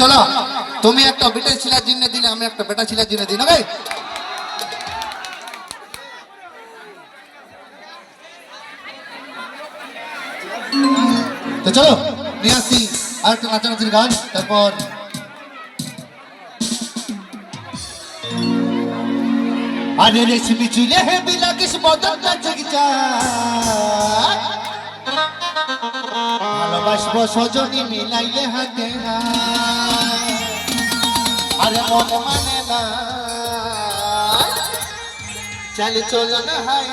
চলো তুমি একটা বেটা ছেলের জন্য দিলে আমি একটা বেটা ছেলের জন্য দিই ওকে তো চলো নিয়ে আসি আর একটা নাচানাচির গান তারপর আরে রেশমি চুলে হে বিলাকিস বদনটা জগিচা ভালোবাসবো সজনী মিলাইলে হাতে আরে মন মানে না চলে চলো না হাই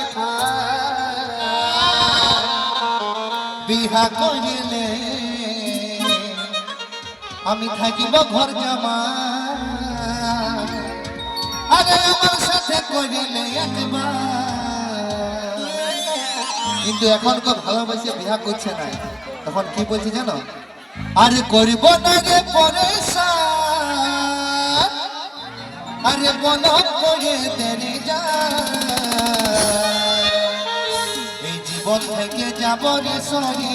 বিহা করিলে আমি থাকিব ঘর জামা আরে আমার সাথে করিলে একবার কিন্তু এখন তো ভালোবাসে বিহা করছে না তখন কি বলছি জানো আরে করব না রে পরেশান আরে বন করে দেরি যা এই জীবন থেকে যাব রে সরে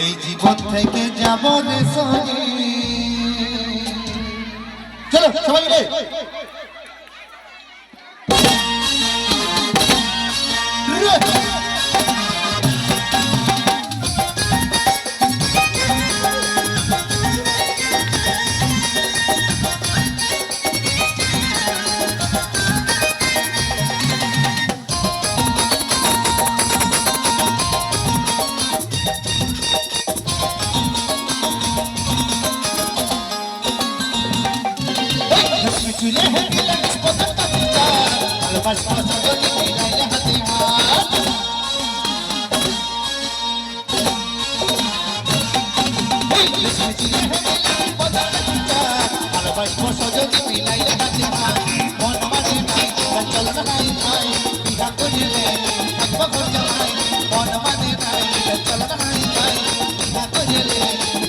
এই জীবন থেকে যাব রে সরে চলো সবাই মিলে চুলে হে বিলাকিস বদনটা জগিচা ভালোবাসবো সজনী মিলাইলে হাতে ভালোবাসবো সজনী মিলাইলে হাতে মন মানে নাই চল না নাই ভাই বিহা করিলে থাকবো ঘর জামাই মন মানে নাই চল না নাই ভাই বিহা করিলে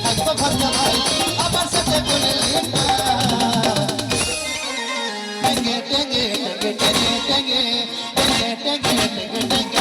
থাকবো ঘর জামাই আমার সাথে করিলে টেঙ্গে টেঙ্গে টেঙ্গে টেঙ্গে টেঙ্গে টেঙ্গে টেঙ্গে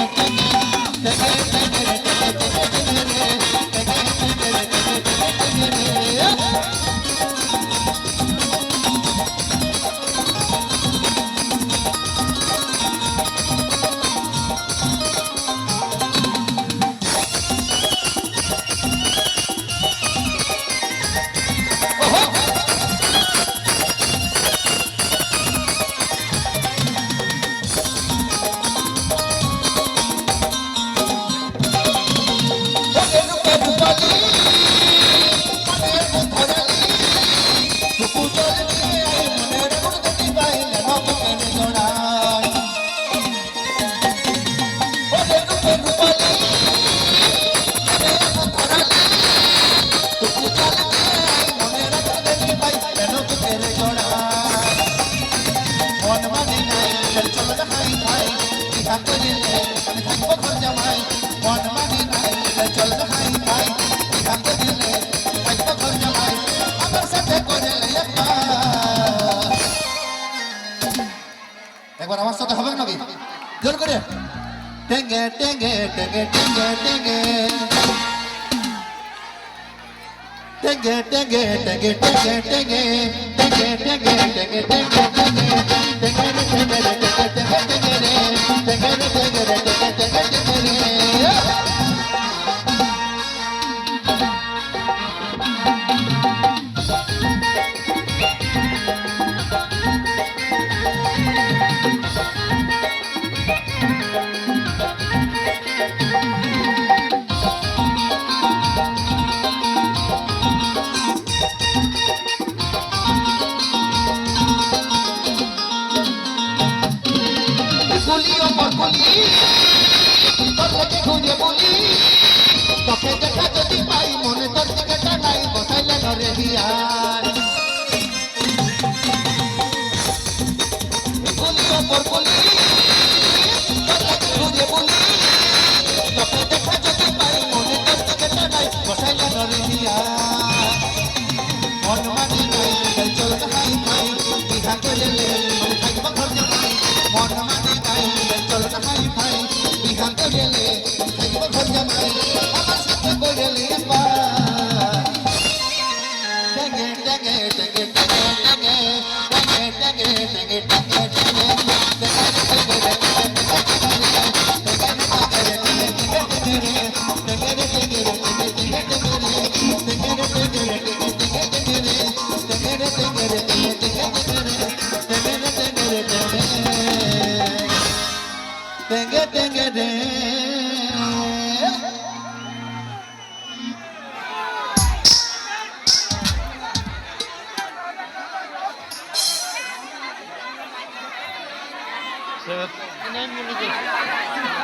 একবার আমার সাথে হবে নাকি জোর করে টেঙ্গে টেঙ্গে টেঙ্গে টেঙ্গে টেঙ্গে টেঙ্গে টেঙ্গে টেঙ্গে টেঙ্গে টেঙ্গে টেঙ্গে টেঙ্গে টেঙ্গে টেঙ্গে ঘুরে বলি তোকে দেখা যদি পাই মনে তোর দিকে নাই বসাইলে নরে হিয়ার বলি অপর বলি ঘুরে বলি তোকে দেখা যদি পাই মনে তোর দিকে নাই বসাইলে নরে হিয়ার মন মানি নাই চল নাই ভাই বিহা করলে মনে থাকব ঘর জামাই মন মানি নাই চল নাই ভাই বিহা করলে থাকব ঘর জামাই আমার সাথে করলে এটা